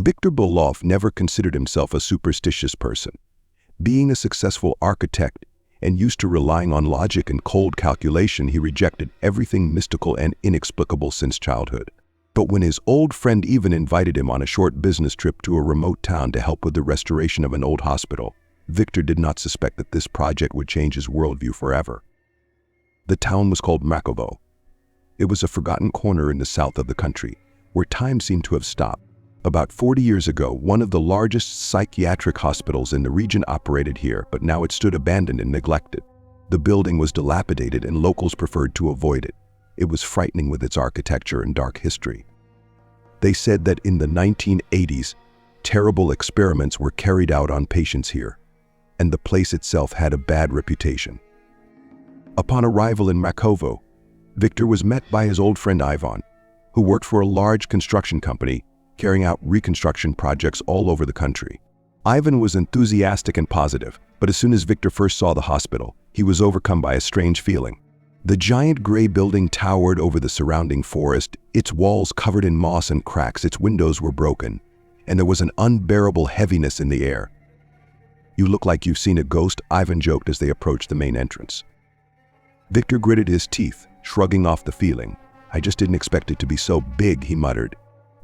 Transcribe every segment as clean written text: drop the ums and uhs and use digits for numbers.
Viktor Bolov never considered himself a superstitious person. Being a successful architect and used to relying on logic and cold calculation, he rejected everything mystical and inexplicable since childhood. But when his old friend Ivan invited him on a short business trip to a remote town to help with the restoration of an old hospital, Viktor did not suspect that this project would change his worldview forever. The town was called Mrakovo. It was a forgotten corner in the south of the country, where time seemed to have stopped. About 40 years ago, one of the largest psychiatric hospitals in the region operated here, but now it stood abandoned and neglected. The building was dilapidated and locals preferred to avoid it. It was frightening with its architecture and dark history. They said that in the 1980s, terrible experiments were carried out on patients here, and the place itself had a bad reputation. Upon arrival in Mrakovo, Viktor was met by his old friend Ivan, who worked for a large construction company carrying out reconstruction projects all over the country. Ivan was enthusiastic and positive, but as soon as Viktor first saw the hospital, he was overcome by a strange feeling. The giant gray building towered over the surrounding forest, its walls covered in moss and cracks, its windows were broken, and there was an unbearable heaviness in the air. "You look like you've seen a ghost," Ivan joked as they approached the main entrance. Viktor gritted his teeth, shrugging off the feeling. "I just didn't expect it to be so big," he muttered.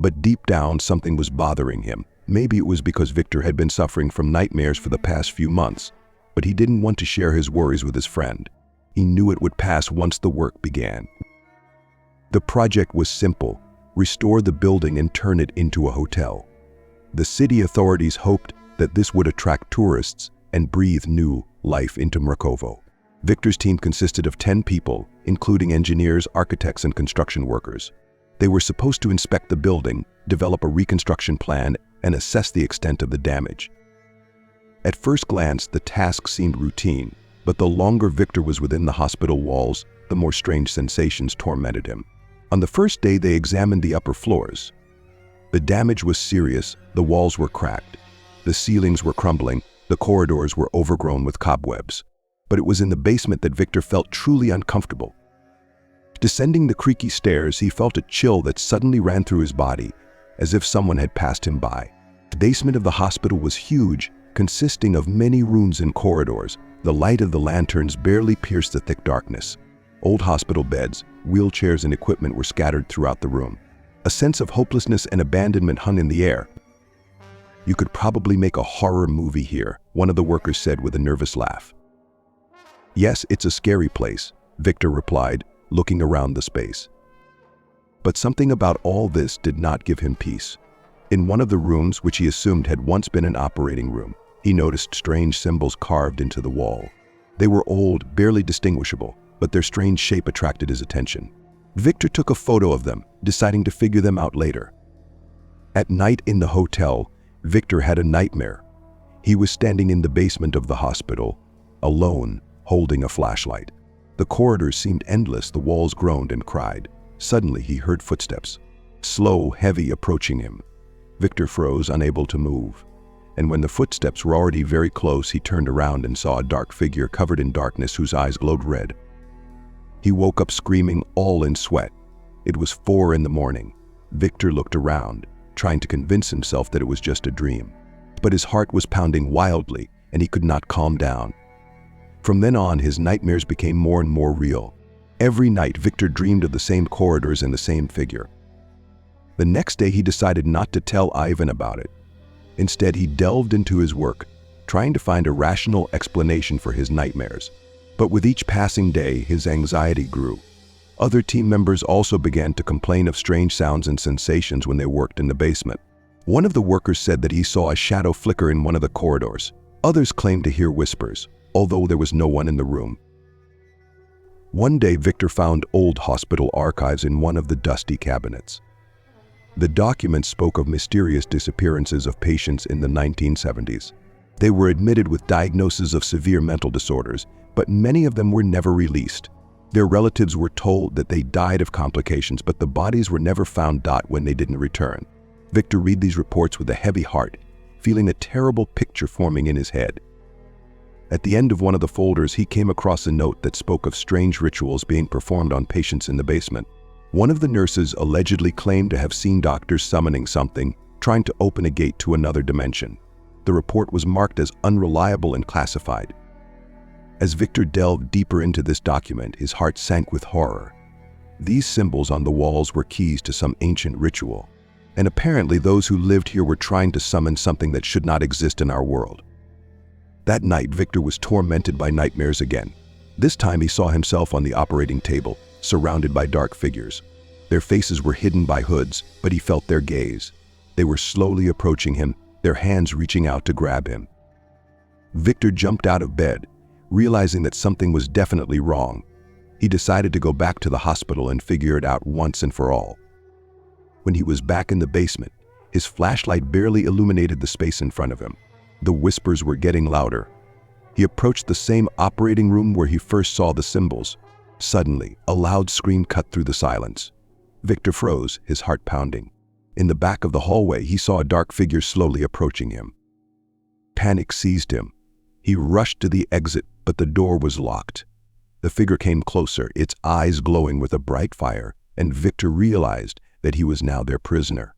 But deep down, something was bothering him. Maybe it was because Viktor had been suffering from nightmares for the past few months, but he didn't want to share his worries with his friend. He knew it would pass once the work began. The project was simple: restore the building and turn it into a hotel. The city authorities hoped that this would attract tourists and breathe new life into Mrakovo. Viktor's team consisted of 10 people, including engineers, architects, and construction workers. They were supposed to inspect the building, develop a reconstruction plan, and assess the extent of the damage. At first glance, the task seemed routine, but the longer Viktor was within the hospital walls, the more strange sensations tormented him. On the first day, they examined the upper floors. The damage was serious, the walls were cracked, the ceilings were crumbling, the corridors were overgrown with cobwebs. But it was in the basement that Viktor felt truly uncomfortable. Descending the creaky stairs, he felt a chill that suddenly ran through his body, as if someone had passed him by. The basement of the hospital was huge, consisting of many rooms and corridors. The light of the lanterns barely pierced the thick darkness. Old hospital beds, wheelchairs, and equipment were scattered throughout the room. A sense of hopelessness and abandonment hung in the air. "You could probably make a horror movie here," one of the workers said with a nervous laugh. "Yes, it's a scary place," Viktor replied, looking around the space. But something about all this did not give him peace. In one of the rooms, which he assumed had once been an operating room, he noticed strange symbols carved into the wall. They were old, barely distinguishable, but their strange shape attracted his attention. Viktor took a photo of them, deciding to figure them out later. At night in the hotel, Viktor had a nightmare. He was standing in the basement of the hospital, alone, holding a flashlight. The corridors seemed endless, the walls groaned and cried. Suddenly he heard footsteps, slow, heavy, approaching him. Viktor froze, unable to move. And when the footsteps were already very close, he turned around and saw a dark figure covered in darkness whose eyes glowed red. He woke up screaming, all in sweat. It was 4 in the morning. Viktor looked around, trying to convince himself that it was just a dream. But his heart was pounding wildly, and he could not calm down. From then on, his nightmares became more and more real. Every night, Viktor dreamed of the same corridors and the same figure. The next day, he decided not to tell Ivan about it. Instead, he delved into his work, trying to find a rational explanation for his nightmares. But with each passing day, his anxiety grew. Other team members also began to complain of strange sounds and sensations when they worked in the basement. One of the workers said that he saw a shadow flicker in one of the corridors. Others claimed to hear whispers, although there was no one in the room. One day, Viktor found old hospital archives in one of the dusty cabinets. The documents spoke of mysterious disappearances of patients in the 1970s. They were admitted with diagnoses of severe mental disorders, but many of them were never released. Their relatives were told that they died of complications, but the bodies were never found. When they didn't return. Viktor read these reports with a heavy heart, feeling a terrible picture forming in his head. At the end of one of the folders, he came across a note that spoke of strange rituals being performed on patients in the basement. One of the nurses allegedly claimed to have seen doctors summoning something trying to open a gate to another dimension. The report was marked as unreliable and classified. As Victor delved deeper into this document, his heart sank with horror. These symbols on the walls were keys to some ancient ritual, and apparently those who lived here were trying to summon something that should not exist in our world. That night, Victor was tormented by nightmares again. This time he saw himself on the operating table, surrounded by dark figures. Their faces were hidden by hoods, but he felt their gaze. They were slowly approaching him, their hands reaching out to grab him. Victor jumped out of bed, realizing that something was definitely wrong. He decided to go back to the hospital and figure it out once and for all. When he was back in the basement, his flashlight barely illuminated the space in front of him. The whispers were getting louder. He approached the same operating room where he first saw the symbols. Suddenly, a loud scream cut through the silence. Victor froze, his heart pounding. In the back of the hallway, he saw a dark figure slowly approaching him. Panic seized him. He rushed to the exit, but the door was locked. The figure came closer, its eyes glowing with a bright fire, and Victor realized that he was now their prisoner.